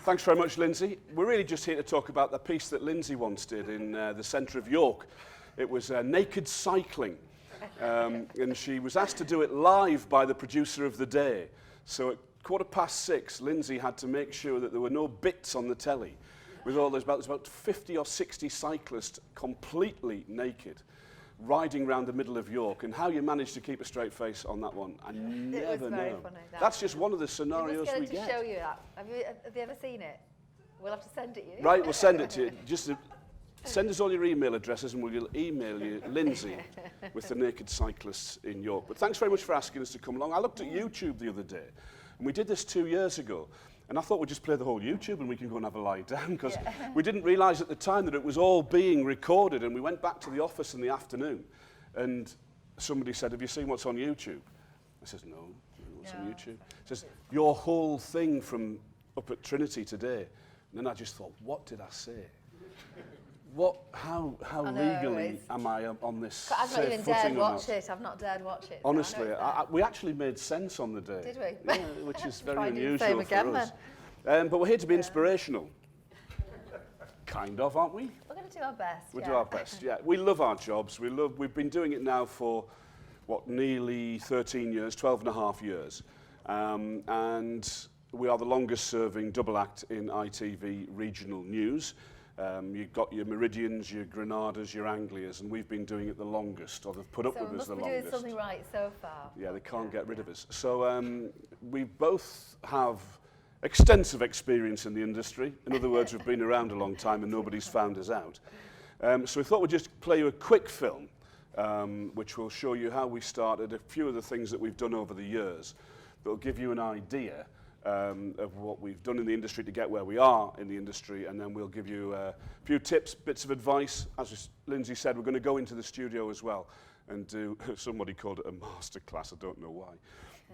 Thanks very much, Lindsay. We're really just here to talk about the piece that Lindsay once did in the centre of York. It was naked cycling, and she was asked to do it live by the producer of the day. So at 6:15, Lindsay had to make sure that there were no bits on the telly. With all those, about 50 or 60 cyclists completely naked, riding around the middle of York, and how you managed to keep a straight face on that one, I never know. Very funny, That's just one of the scenarios we get. to show you that. Have you ever seen it? We'll have to send it you. Right, we'll send it to you. Just send us all your email addresses and we'll email you Lindsay with the naked cyclists in York. But thanks very much for asking us to come along. I looked at YouTube the other day, and we did this 2 years ago. And I thought we'd just play the whole YouTube and we can go and have a lie down, because we didn't realise at the time that it was all being recorded. And we went back to the office in the afternoon and somebody said, "Have you seen what's on YouTube?" I says, "No, what's on YouTube?" He says, "Your whole thing from up at Trinity today." And then I just thought, what did I say? How legally am I on this? I've not even dared watch it. I've not dared watch it. Honestly, we actually made sense on the day. Did we? Yeah, which is very unusual same again, for us. But we're here to be inspirational. Kind of, aren't we? We're going to do our best. We do our best, yeah. We love our jobs. We've been doing it now for, nearly 13 years, 12 and a half years. And we are the longest serving double act in ITV regional news. You've got your Meridians, your Granadas, your Anglias, and we've been doing it the longest, or they've put up with us the longest. So we must be doing something right so far. Yeah, they can't get rid of us. So we both have extensive experience in the industry. In other words, we've been around a long time and nobody's found us out. So we thought we'd just play you a quick film, which will show you how we started, a few of the things that we've done over the years that will give you an idea of what we've done in the industry to get where we are in the industry, and then we'll give you a few tips, bits of advice. As Lindsay said, we're going to go into the studio as well and do, somebody called it a masterclass, I don't know why.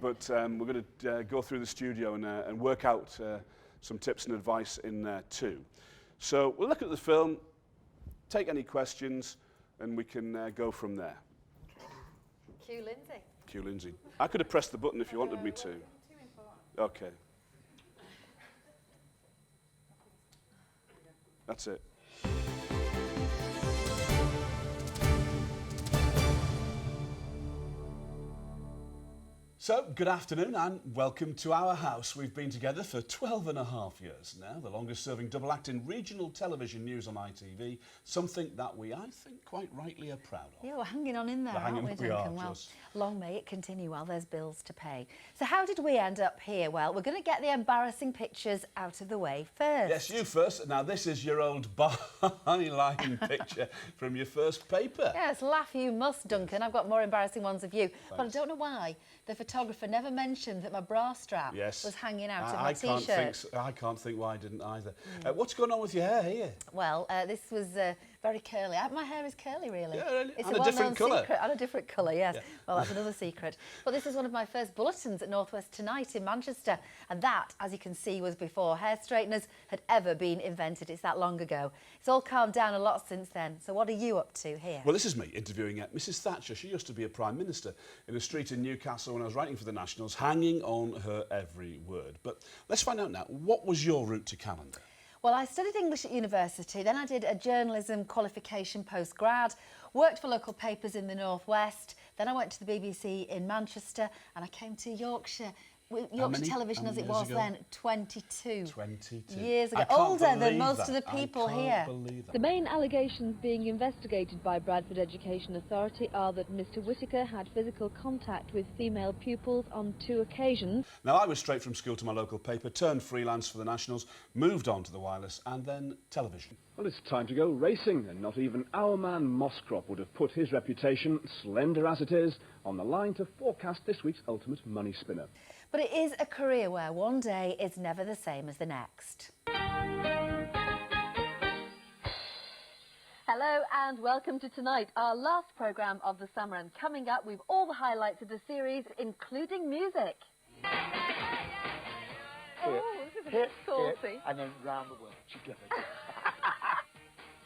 But we're going to go through the studio and work out some tips and advice in there too. So we'll look at the film, take any questions, and we can go from there. Cue Lindsay. Cue Lindsay. I could have pressed the button if you wanted me to. Okay. That's it. So, good afternoon and welcome to our house. We've been together for 12 and a half years now, the longest serving double act in regional television news on ITV, something that we, I think, quite rightly are proud of. Yeah, we're hanging on in there, aren't we, Duncan? Well, long may it continue while there's bills to pay. So how did we end up here? Well, we're going to get the embarrassing pictures out of the way first. Yes, you first. Now, this is your old byline picture from your first paper. Yes, laugh you must, Duncan. I've got more embarrassing ones of you. Thanks. But I don't know why the photographer never mentioned that my bra strap was hanging out of my T-shirt. I can't think why I didn't either. What's going on with your hair here? Well, this was very curly. My hair is curly, really. Yeah, really? It's and a different colour. Secret. And a different colour, yes. Yeah. Well, that's another secret. But this is one of my first bulletins at North West Tonight in Manchester. And that, as you can see, was before hair straighteners had ever been invented. It's that long ago. It's all calmed down a lot since then. So what are you up to here? Well, this is me interviewing Mrs Thatcher. She used to be a Prime Minister in a street in Newcastle when I was writing for the Nationals, hanging on her every word. But let's find out now, what was your route to calendar? Well, I studied English at university, then I did a journalism qualification post-grad, worked for local papers in the North West, then I went to the BBC in Manchester and I came to Yorkshire. Yorkshire television as it was then, 22 years ago. Older than most of the people here. The main allegations being investigated by Bradford Education Authority are that Mr Whittaker had physical contact with female pupils on 2 occasions. Now, I was straight from school to my local paper, turned freelance for the Nationals, moved on to the wireless and then television. Well, it's time to go racing, and not even our man Mosscrop would have put his reputation, slender as it is, on the line to forecast this week's ultimate money spinner. But it is a career where one day is never the same as the next. Hello and welcome to Tonight, our last programme of the summer. And coming up, we've all the highlights of the series, including music. Oh, this is a bit saucy. And then round the world together.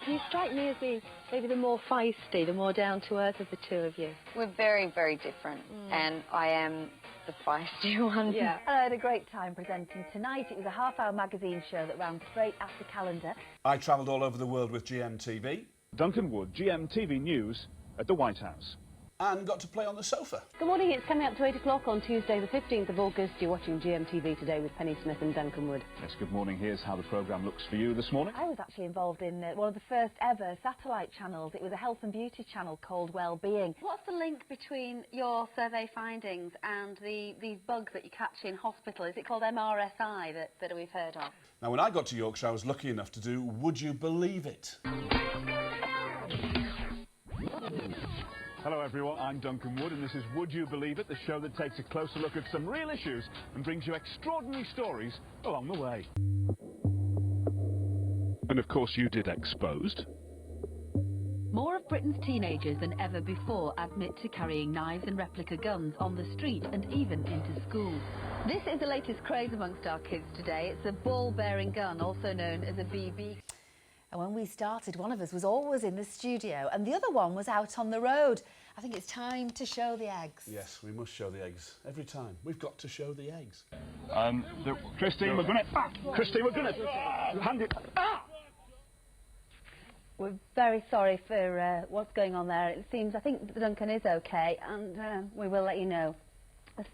You strike me as being maybe the more feisty, the more down-to-earth of the two of you. We're very, very different, and I am the feisty one. Yeah. And I had a great time presenting tonight. It was a half-hour magazine show that ran straight after calendar. I travelled all over the world with GMTV Duncan Wood, GMTV News at the White House. and got to play on the sofa. Good morning, it's coming up to 8 o'clock on Tuesday the 15th of August. You're watching GMTV Today with Penny Smith and Duncan Wood. Yes, good morning. Here's how the programme looks for you this morning. I was actually involved in one of the first ever satellite channels. It was a health and beauty channel called Wellbeing. What's the link between your survey findings and these bugs that you catch in hospital? Is it called MRSI that we've heard of? Now, when I got to Yorkshire, I was lucky enough to do Would You Believe It? Hello everyone, I'm Duncan Wood and this is Would You Believe It, the show that takes a closer look at some real issues and brings you extraordinary stories along the way. And of course you did Exposed. More of Britain's teenagers than ever before admit to carrying knives and replica guns on the street and even into school. This is the latest craze amongst our kids today. It's a ball-bearing gun, also known as a BB. And when we started, one of us was always in the studio and the other one was out on the road. I think it's time to show the eggs. Yes, we must show the eggs. Every time. We've got to show the eggs. Christine, we're gonna... Christine, we're gonna... Hand it... We're very sorry for what's going on there. It seems, I think Duncan is okay, and we will let you know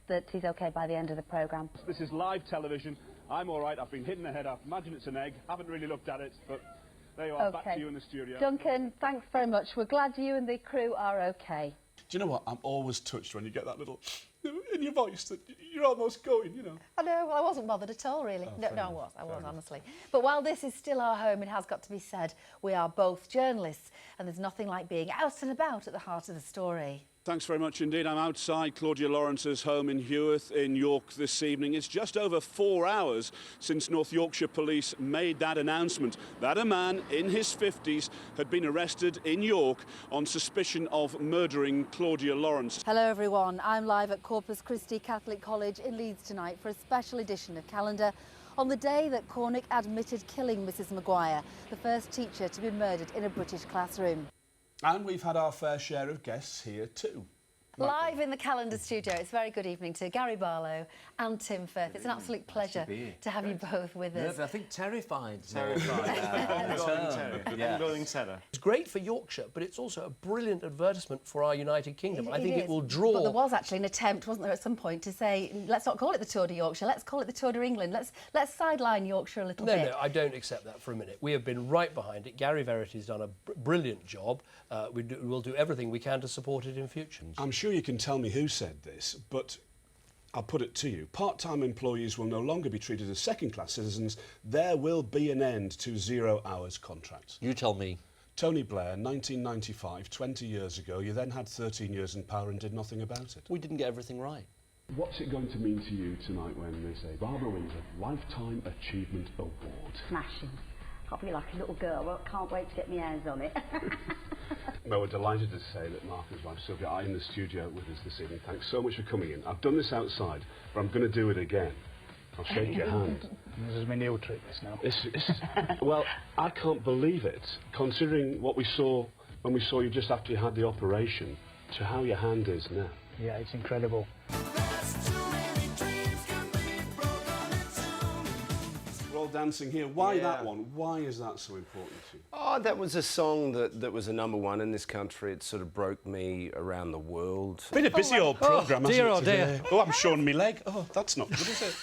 that he's okay by the end of the programme. This is live television. I'm all right. I've been hit in the head. I imagine it's an egg. Haven't really looked at it, but there you are. Okay. Back to you in the studio. Duncan, thanks very much. We're glad you and the crew are okay. Do you know what? I'm always touched when you get that little in your voice that you're almost going, you know. I know, well, I wasn't bothered at all, really. No, I was, honestly. But while this is still our home, it has got to be said, we are both journalists, and there's nothing like being out and about at the heart of the story. Thanks very much indeed. I'm outside Claudia Lawrence's home in Heworth in York this evening. It's just over 4 hours since North Yorkshire Police made that announcement that a man in his 50s had been arrested in York on suspicion of murdering Claudia Lawrence. Hello everyone, I'm live at Corpus Christi Catholic College in Leeds tonight for a special edition of Calendar on the day that Cornick admitted killing Mrs Maguire, the first teacher to be murdered in a British classroom. And we've had our fair share of guests here too. Live in the Calendar studio, it's a very good evening to Gary Barlow and Tim Firth. It's an absolute pleasure to have you both with us. I think terrified. Ongoing terror. It's great for Yorkshire, but it's also a brilliant advertisement for our United Kingdom. I think is. it will draw... But there was actually an attempt, wasn't there, at some point to say, let's not call it the Tour de Yorkshire, let's call it the Tour de England. Let's sideline Yorkshire a little bit. No, I don't accept that for a minute. We have been right behind it. Gary Verity's done a brilliant job. We'll do everything we can to support it in future. I'm sure you can tell me who said this, but I'll put it to you. Part-time employees will no longer be treated as second-class citizens. There will be an end to 0 hours contracts. You tell me. Tony Blair, 1995, 20 years ago. You then had 13 years in power and did nothing about it. We didn't get everything right. What's it going to mean to you tonight when they say Barbara wins a Lifetime Achievement Award? Smashing. I'll be like a little girl. Well, can't wait to get my hands on it. Well, we're delighted to say that Mark and his wife Sylvia are in the studio with us this evening. Thanks so much for coming in. I've done this outside, but I'm going to do it again. I'll shake your hand. This is my new trick, this now. Well, I can't believe it, considering what we saw when we saw you just after you had the operation, to how your hand is now. Yeah, it's incredible. We're all dancing here. Why that one? Why is that so important to you? Oh, that was a song that was a #1 in this country. It sort of broke me around the world. Been a busy old programme, dear, hasn't it, today? dear. Oh, I'm showing me leg. Oh, that's not good, is it?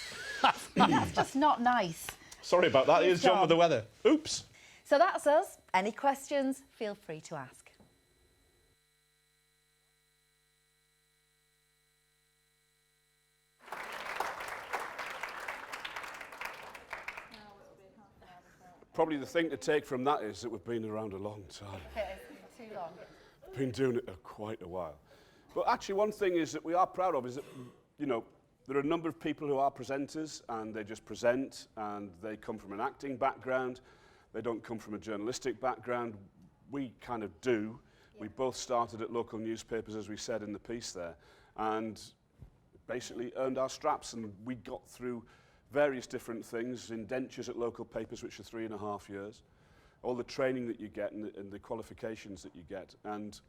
That's just not nice. Sorry about that. Here's John John. with the weather. Oops. So that's us. Any questions, feel free to ask. Probably the thing to take from that is that we've been around a long time. Too long. Been doing it quite a while. But actually, one thing is that we are proud of is that, you know, there are a number of people who are presenters and they just present and they come from an acting background. They don't come from a journalistic background. We kind of do. We both started at local newspapers, as we said in the piece there, and basically earned our straps, and we got through various different things, indentures at local papers, which are 3.5 years, all the training that you get and the qualifications that you get. And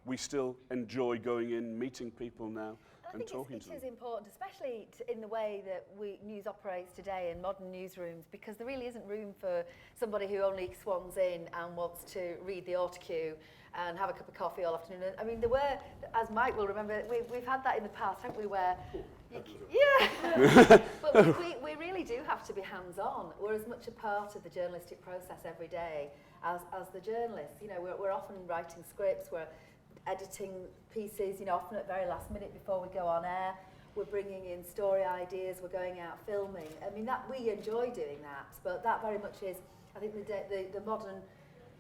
we still enjoy going in, meeting people now and talking to them. I think it is important, especially in the way that news operates today in modern newsrooms, because there really isn't room for somebody who only swans in and wants to read the autocue and have a cup of coffee all afternoon. I mean, there were, as Mike will remember, we've had that in the past, haven't we, where... Yeah! But we really do have to be hands-on. We're as much a part of the journalistic process every day as the journalists. You know, we're often writing scripts, we're editing pieces, you know, often at the very last minute before we go on air. We're bringing in story ideas, we're going out filming. I mean, that we enjoy doing that, but that very much is, I think, the modern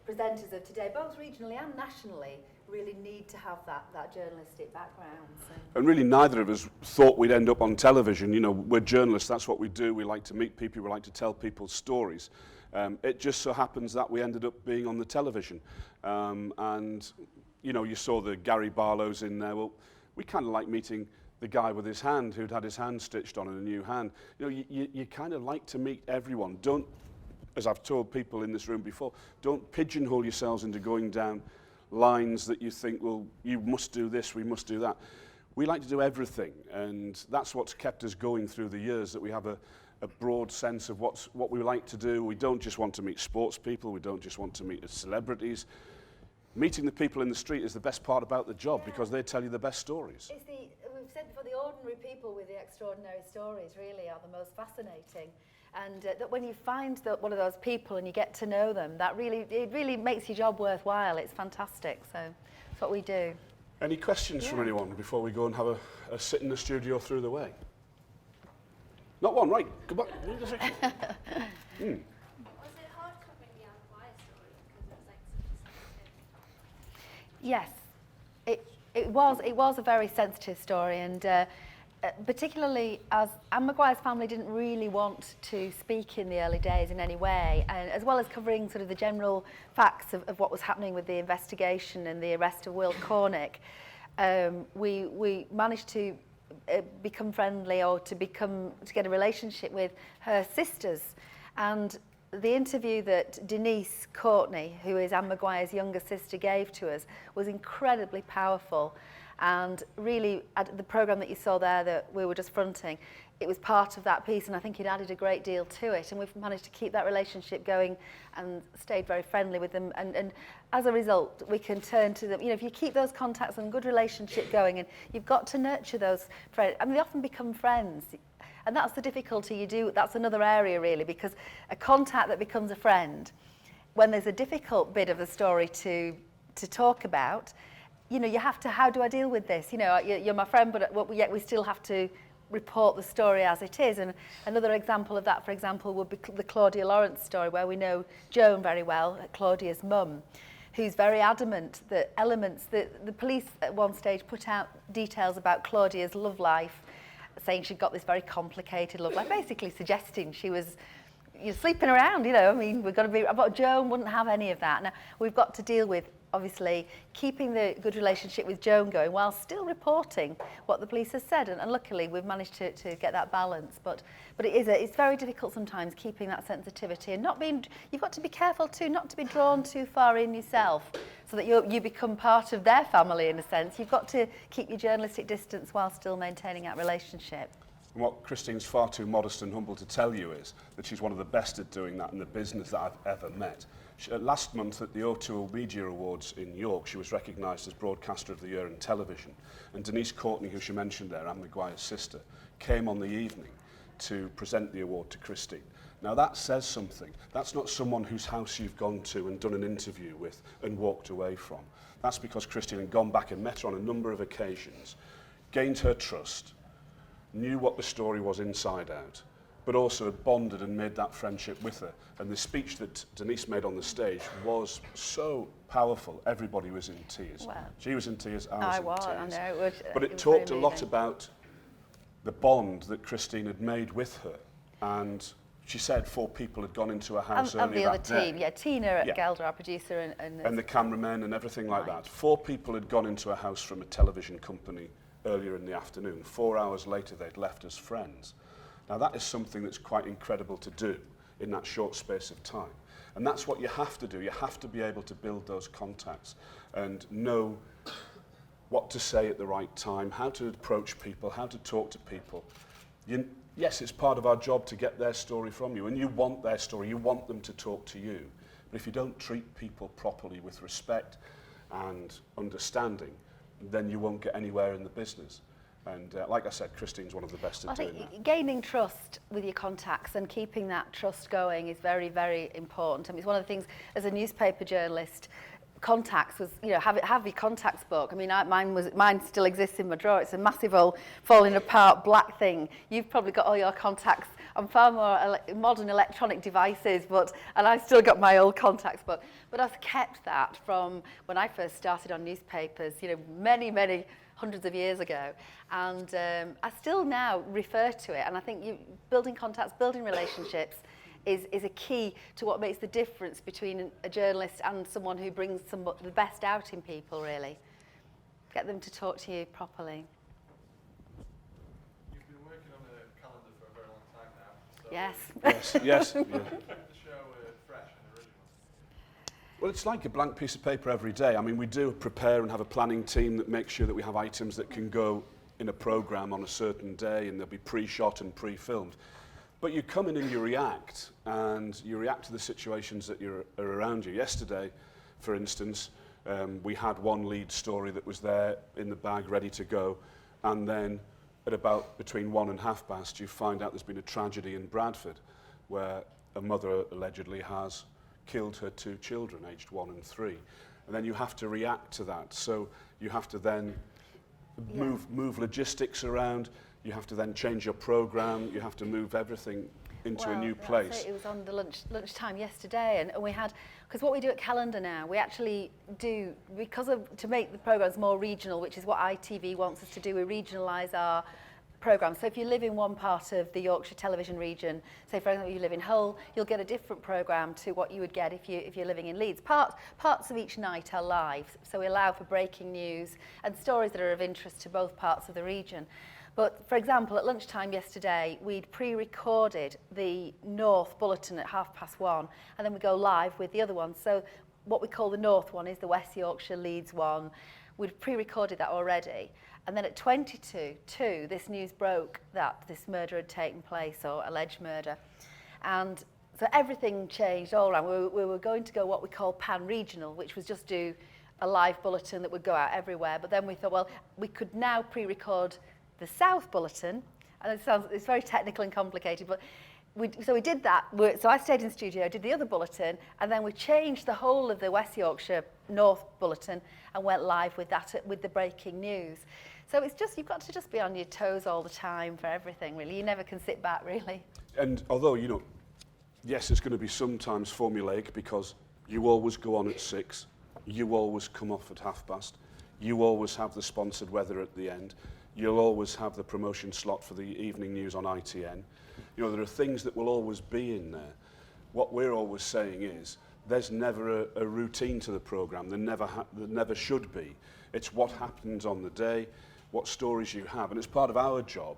presenters of today, both regionally and nationally, really need to have that journalistic background. So. And really neither of us thought we'd end up on television. You know, we're journalists, that's what we do. We like to meet people, we like to tell people's stories. It just so happens that we ended up being on the television. And, you know, you saw the Gary Barlows in there. Well, we kind of like meeting the guy with his hand who'd had his hand stitched on and a new hand. You know, you kind of like to meet everyone. Don't, as I've told people in this room before, don't pigeonhole yourselves into going down lines that you think, well, you must do this, we must do that. We like to do everything, and that's what's kept us going through the years, that we have a broad sense of what we like to do. We don't just want to meet sports people, we don't just want to meet celebrities. Meeting the people in the street is the best part about the job, because they tell you the best stories. It's we've said before, the ordinary people with the extraordinary stories really are the most fascinating. And that when you find one of those people and you get to know them, it really makes your job worthwhile. It's fantastic. So that's what we do. Any questions from anyone before we go and have a sit in the studio through the way? Not one, right? Goodbye. Was it hard covering the Anne Maguire story because it was like such a sensitive? Yes, it was a very sensitive story, and particularly as Anne Maguire's family didn't really want to speak in the early days in any way, and as well as covering sort of the general facts of what was happening with the investigation and the arrest of Will Cornick, we managed to become friendly, or to get a relationship with her sisters. And the interview that Denise Courtney, who is Anne Maguire's younger sister, gave to us was incredibly powerful. And really, the programme that you saw there that we were just fronting, it was part of that piece, and I think it added a great deal to it. And we've managed to keep that relationship going and stayed very friendly with them. And as a result, we can turn to them. You know, if you keep those contacts and good relationship going, and you've got to nurture those friends. I mean, they often become friends. And that's the difficulty you do. That's another area, really, because a contact that becomes a friend, when there's a difficult bit of the story to talk about, you know, you have to, how do I deal with this? You know, you're my friend, but yet we still have to report the story as it is. And another example of that, for example, would be the Claudia Lawrence story, where we know Joan very well, Claudia's mum, who's very adamant that the police at one stage put out details about Claudia's love life, saying she'd got this very complicated love life, basically suggesting she was sleeping around, you know. I mean, we've got to be, but Joan wouldn't have any of that. Now, we've got to deal with, obviously, keeping the good relationship with Joan going while still reporting what the police has said. And luckily, we've managed to get that balance. But it's very difficult sometimes, keeping that sensitivity and not being, you've got to be careful too, not to be drawn too far in yourself, so that you become part of their family in a sense. You've got to keep your journalistic distance while still maintaining that relationship. And what Christine's far too modest and humble to tell you is that she's one of the best at doing that in the business that I've ever met. Last month at the O2 Media Awards in York, she was recognised as Broadcaster of the Year in television. And Denise Courtney, who she mentioned there, Anne Maguire's sister, came on the evening to present the award to Christine. Now that says something. That's not someone whose house you've gone to and done an interview with and walked away from. That's because Christine had gone back and met her on a number of occasions, gained her trust, knew what the story was inside out, but also had bonded and made that friendship with her. And the speech that Denise made on the stage was so powerful, everybody was in tears. Wow. She was in tears, I was in tears. I know, but it talked a lot about the bond that Christine had made with her. And she said 4 people had gone into a house earlier that day. And the other team, Tina Gelder, our producer, and the cameramen and everything like that. 4 people had gone into a house from a television company earlier in the afternoon. 4 hours later, they'd left as friends. Now, that is something that's quite incredible to do in that short space of time. And that's what you have to do. You have to be able to build those contacts and know what to say at the right time, how to approach people, how to talk to people. Yes, it's part of our job to get their story from you, and you want their story, you want them to talk to you. But if you don't treat people properly with respect and understanding, then you won't get anywhere in the business. And like I said, Christine's one of the best at doing that. Gaining trust with your contacts and keeping that trust going is very, very important. I mean, it's one of the things, as a newspaper journalist, contacts was, you know, have your contacts book. I mean, mine still exists in my drawer. It's a massive old falling apart black thing. You've probably got all your contacts on far more modern electronic devices, and I've still got my old contacts book. But I've kept that from when I first started on newspapers, you know, many, many hundreds of years ago, and I still now refer to it. And I think building contacts, building relationships is a key to what makes the difference between a journalist and someone who brings the best out in people, really. Get them to talk to you properly. You've been working on a calendar for a very long time now. So Yes. Yes. keep the show fresh and original. Well, it's like a blank piece of paper every day. I mean, we do prepare and have a planning team that makes sure that we have items that can go in a programme on a certain day, and they'll be pre-shot and pre-filmed. But you come in and you react to the situations that are around you. Yesterday, for instance, we had one lead story that was there in the bag, ready to go, and then at about between 1 and 1:30, you find out there's been a tragedy in Bradford, where a mother allegedly has killed her 2 children, aged 1 and 3. And then you have to react to that. So you have to then move logistics around. You have to then change your program. You have to move everything into a new place. It was on the lunchtime yesterday, and we had, because what we do at Calendar now, we actually do, to make the programs more regional, which is what ITV wants us to do, we regionalise our programmes. So if you live in one part of the Yorkshire television region, say for example you live in Hull, you'll get a different programme to what you would get if you're living in Leeds. Parts of each night are live, so we allow for breaking news and stories that are of interest to both parts of the region. But for example, at lunchtime yesterday, we'd pre-recorded the North Bulletin at 1:30, and then we go live with the other one. So what we call the North one is the West Yorkshire Leeds one. We'd pre-recorded that already. And then at 22:02, this news broke that this murder had taken place, or alleged murder. And so everything changed all around. We were going to go what we call pan-regional, which was just do a live bulletin that would go out everywhere. But then we thought, well, we could now pre-record the South Bulletin, and it's very technical and complicated, but so we did that. So I stayed in studio, did the other bulletin, and then we changed the whole of the West Yorkshire North Bulletin and went live with that, with the breaking news. So it's just, you've got to just be on your toes all the time for everything, really. You never can sit back, really. And although, you know, yes, it's going to be sometimes formulaic, because you always go on at 6, you always come off at 1:30, you always have the sponsored weather at the end. You'll always have the promotion slot for the evening news on ITN. You know, there are things that will always be in there. What we're always saying is, there's never a routine to the programme. There never should be. It's what happens on the day, what stories you have. And it's part of our job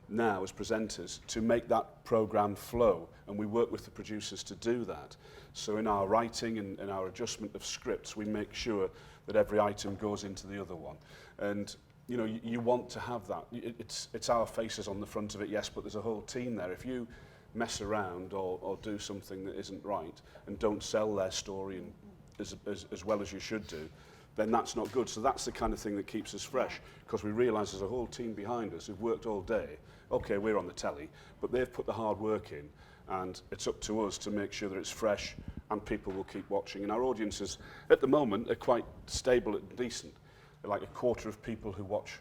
now as presenters to make that programme flow. And we work with the producers to do that. So in our writing and our adjustment of scripts, we make sure that every item goes into the other one. And you know, you want to have that. It's our faces on the front of it, yes, but there's a whole team there. If you mess around or do something that isn't right and don't sell their story as well as you should do, then that's not good. So that's the kind of thing that keeps us fresh, because we realise there's a whole team behind us who've worked all day. Okay, we're on the telly, but they've put the hard work in, and it's up to us to make sure that it's fresh and people will keep watching. And our audiences, at the moment, are quite stable and decent. Like a quarter of people who watch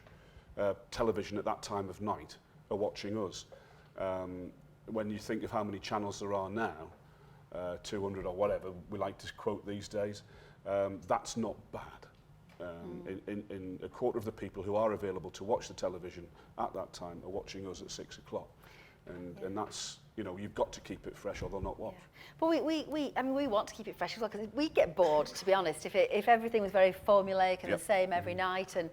television at that time of night are watching us. When you think of how many channels there are now, 200 or whatever we like to quote these days, that's not bad. In a quarter of the people who are available to watch the television at that time are watching us at 6 o'clock. And that's, you know, you've got to keep it fresh or they'll not watch. Yeah. But we want to keep it fresh as well, because we get bored, to be honest, if everything was very formulaic and the same every night. And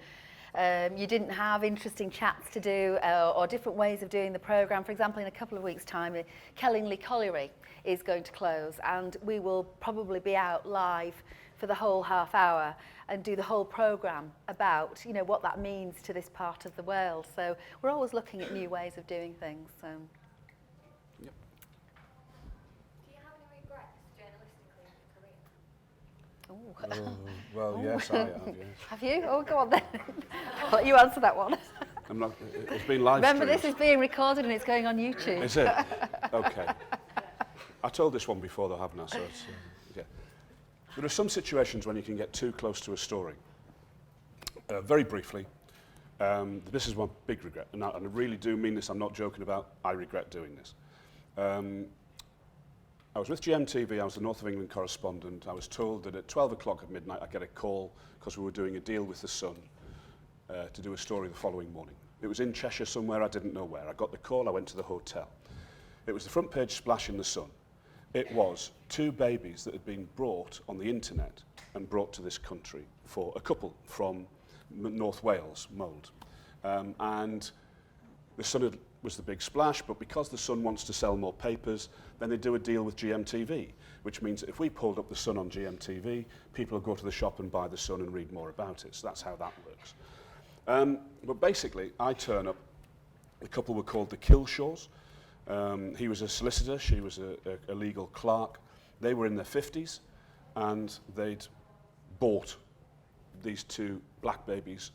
you didn't have interesting chats to do or different ways of doing the programme. For example, in a couple of weeks' time, Kellingley Colliery is going to close, and we will probably be out live for the whole half hour and do the whole programme about, you know, what that means to this part of the world. So we're always looking at new ways of doing things. So. Do you have any regrets journalistically in your career? Well, yes, I have, yes. Have you? Oh, go on then. I'll let you answer that one. I'm not, it's been live Remember, streamed. this is being recorded and it's going on YouTube. Is it? Okay. I told this one before though, haven't I? So it's, yeah. There are some situations when you can get too close to a story. Very briefly, this is one big regret, and I really do mean this, I'm not joking about, I regret doing this. I was with GMTV, I was the North of England correspondent. I was told that at 12 o'clock at midnight I'd get a call because we were doing a deal with the Sun to do a story the following morning. It was in Cheshire somewhere, I didn't know where. I got the call, I went to the hotel. It was the front page splash in the Sun. It was 2 babies that had been brought on the internet and brought to this country for a couple from North Wales, Mould. And the Sun was the big splash, but because the Sun wants to sell more papers, then they do a deal with GMTV, which means that if we pulled up the Sun on GMTV, people will go to the shop and buy the Sun and read more about it. So that's how that works. But basically, I turn up, the couple were called the Killshaws. He was a solicitor, she was a legal clerk. They were in their 50s, and they'd bought these 2 black babies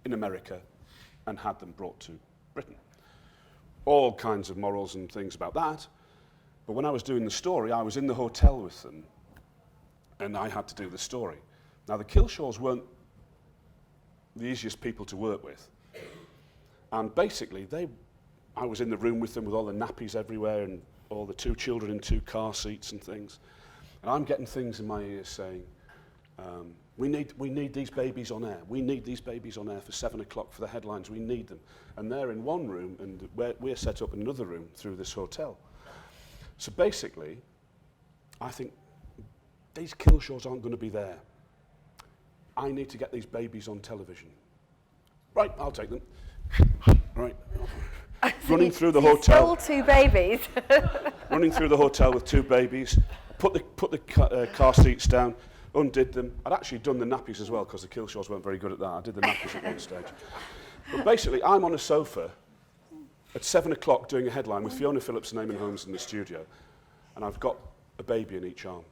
in America and had them brought to Britain. All kinds of morals and things about that. But when I was doing the story, I was in the hotel with them, and I had to do the story. Now, the Killshaws weren't the easiest people to work with. And basically, I was in the room with them with all the nappies everywhere and all the 2 children in 2 car seats and things. And I'm getting things in my ears saying, we need these babies on air. We need these babies on air for 7 o'clock for the headlines. We need them. And they're in one room, and we're set up in another room through this hotel. So basically, I think these Killshaws aren't going to be there. I need to get these babies on television. Right, I'll take them. Right. Running through the hotel. Stole 2 babies. Running through the hotel with 2 babies. Put the car seats down. Undid them. I'd actually done the nappies as well because the Killshaws weren't very good at that. I did the nappies at one stage. But basically, I'm on a sofa at 7 o'clock doing a headline with Fiona Phillips and Eamon Holmes in the studio, and I've got a baby in each arm.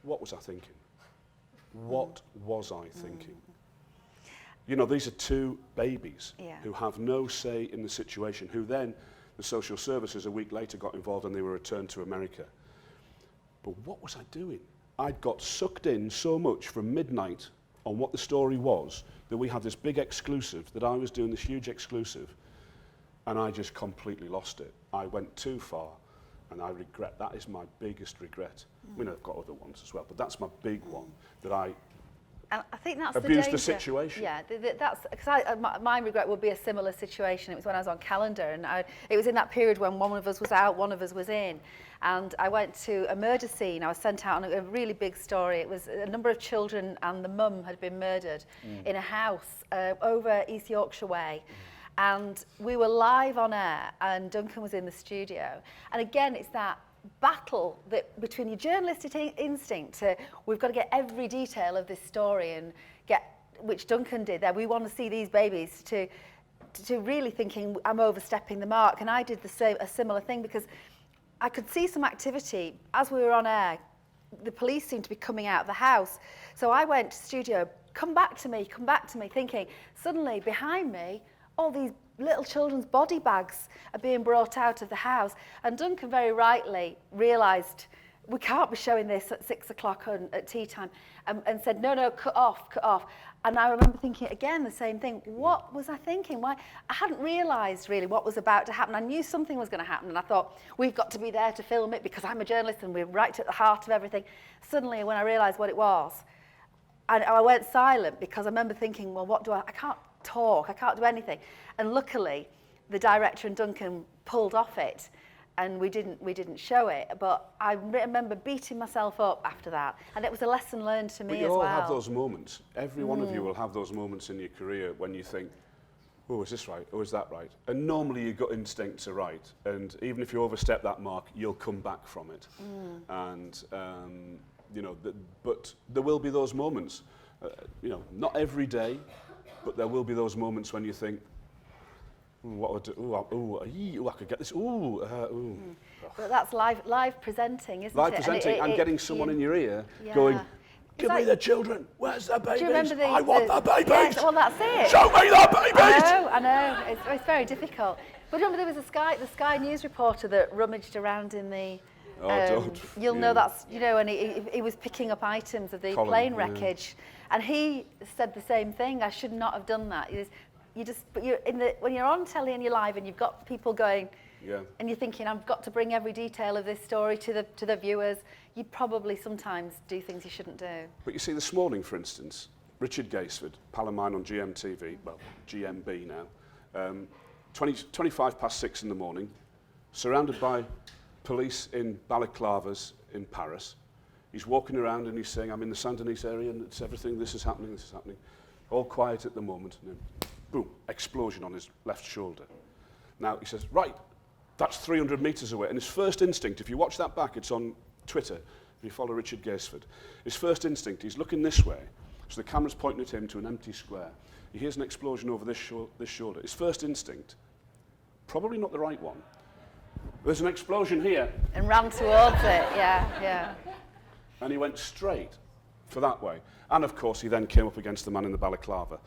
What was I thinking? What was I thinking? You know, these are 2 babies who have no say in the situation, who then the social services a week later got involved and they were returned to America. But what was I doing? I'd got sucked in so much from midnight on what the story was that we had this big exclusive, that I was doing this huge exclusive, and I just completely lost it. I went too far, and I regret, that is my biggest regret. I mean, I've got other ones as well, but that's my big one, that I And I think that's abused the the situation. Yeah, that's because my regret would be a similar situation. It was when I was on calendar, and it was in that period when one of us was out, one of us was in, and I went to a murder scene. I was sent out on a really big story. It was a number of children, and the mum had been murdered in a house over East Yorkshire way. And we were live on air, and Duncan was in the studio. And again, it's that battle that between your journalistic instinct to we've got to get every detail of this story and get, which Duncan did there, we want to see these babies, to really thinking I'm overstepping the mark. And I did a similar thing, because I could see some activity as we were on air. The police seemed to be coming out of the house, so I went to the studio, come back to me, thinking suddenly behind me all these little children's body bags are being brought out of the house. And Duncan very rightly realised we can't be showing this at 6 o'clock at tea time, and said, no, cut off. And I remember thinking again the same thing. What was I thinking? Why? I hadn't realised really what was about to happen. I knew something was going to happen, and I thought, we've got to be there to film it because I'm a journalist and we're right at the heart of everything. Suddenly, when I realised what it was, I went silent, because I remember thinking, well, what do I can't talk, I can't do anything. And luckily, the director and Duncan pulled off it. and we didn't show it. But I remember beating myself up after that, and it was a lesson learned to me But as you well. all have those moments. Every one of you will have those moments in your career when you think, oh, is this right? Oh, is that right? And normally your gut instincts are right. And even if you overstep that mark, you'll come back from it. And, you know, but there will be those moments. You know, not every day, but there will be those moments when you think, what would I could get this. But that's live presenting, isn't live it? presenting and getting someone in your ear going, give me the children. Where's the babies? Do you remember I want the babies. Yes, well, that's it. Show me the babies. I know. It's very difficult. But remember, there was the Sky News reporter that rummaged around in the. You'll know that's, you know, and he was picking up items of the plane wreckage, and he said the same thing. I should not have done that. But when you're on telly and you're live and you've got people going, and you're thinking, I've got to bring every detail of this story to the viewers, you probably sometimes do things you shouldn't do. But you see, this morning, for instance, Richard Gaisford, pal of mine on GMTV, well, GMB now, 6:25 in the morning, surrounded by police in balaclavas in Paris. He's walking around and he's saying, I'm in the Saint-Denis area and it's everything, this is happening. All quiet at the moment. And then, boom, explosion on his left shoulder. Now, he says, right, that's 300 metres away. And his first instinct, if you watch that back, it's on Twitter, if you follow Richard Gaisford, his first instinct, he's looking this way, so the camera's pointing at him to an empty square. He hears an explosion over this shoulder. His first instinct, probably not the right one. There's an explosion here. And ran towards it, yeah. And he went straight for that way. And of course, he then came up against the man in the balaclava.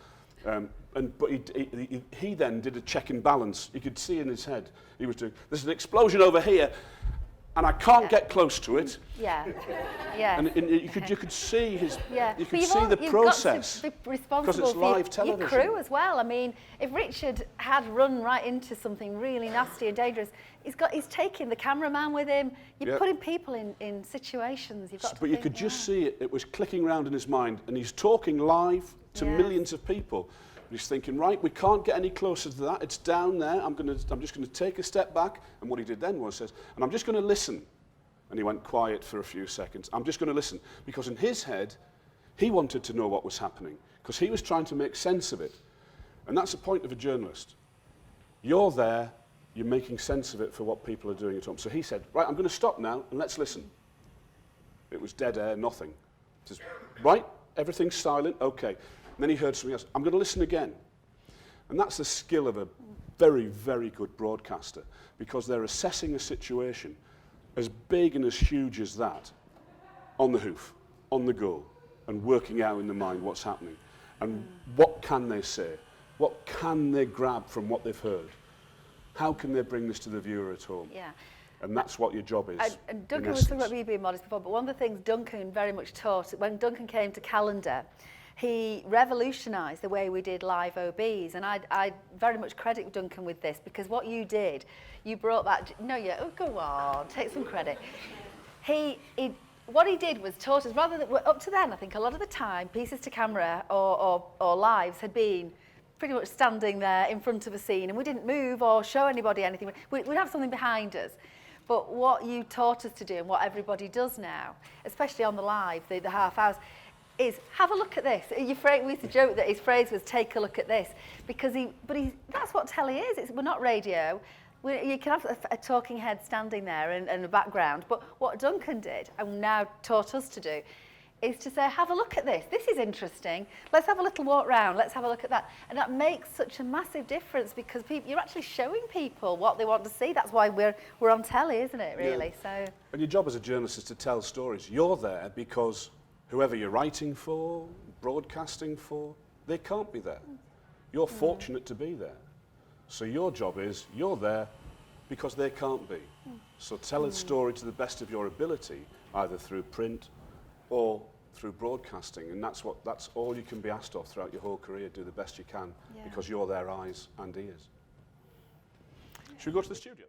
But he then did a check and balance. You could see in his head, he was doing, there's an explosion over here, and I can't get close to it. Yeah. And you could see his, you could but see the process. You've got to be responsible because it's live for your television. crew as well. I mean, if Richard had run right into something really nasty and dangerous, he's taking the cameraman with him. You're putting people in situations. You've got to but you could just see it. It was clicking around in his mind, and he's talking live to millions of people. He's thinking, right, we can't get any closer to that. It's down there. I'm just going to take a step back. And what he did then was says, and I'm just going to listen. And he went quiet for a few seconds. I'm just going to listen. Because in his head, he wanted to know what was happening. Because he was trying to make sense of it. And that's the point of a journalist. You're there. You're making sense of it for what people are doing at home. So he said, right, I'm going to stop now and let's listen. It was dead air, nothing. He says, right, everything's silent, okay. And then he heard something else. I'm going to listen again. And that's the skill of a very, very good broadcaster, because they're assessing a situation as big and as huge as that on the hoof, on the go, and working out in the mind what's happening. And what can they say? What can they grab from what they've heard? How can they bring this to the viewer at home? Yeah. And that's what your job is. And Duncan was talking about me being modest before, but one of the things Duncan very much taught, when Duncan came to Calendar, he revolutionised the way we did live OBs, and I very much credit Duncan with this, because what you did, you brought that. Go on, take some credit. What he did was taught us, rather than up to then, I think a lot of the time, pieces to camera or lives had been pretty much standing there in front of a scene, and we didn't move or show anybody anything. We'd have something behind us. But what you taught us to do, and what everybody does now, especially on the live, the half hours, is have a look at this. We used to joke that his phrase was "take a look at this," because that's what telly is. We're not radio. You can have a talking head standing there and a background, but what Duncan did, and now taught us to do, is to say, have a look at this. This is interesting. Let's have a little walk round. Let's have a look at that. And that makes such a massive difference, because you're actually showing people what they want to see. That's why we're on telly, isn't it, really? Yeah. So. And your job as a journalist is to tell stories. You're there because whoever you're writing for, broadcasting for, they can't be there. You're fortunate to be there. So your job is, you're there because they can't be. So tell a story to the best of your ability, either through print or through broadcasting, and that's all you can be asked of throughout your whole career. Do the best you can, because you're their eyes and ears. Should we go to the studio?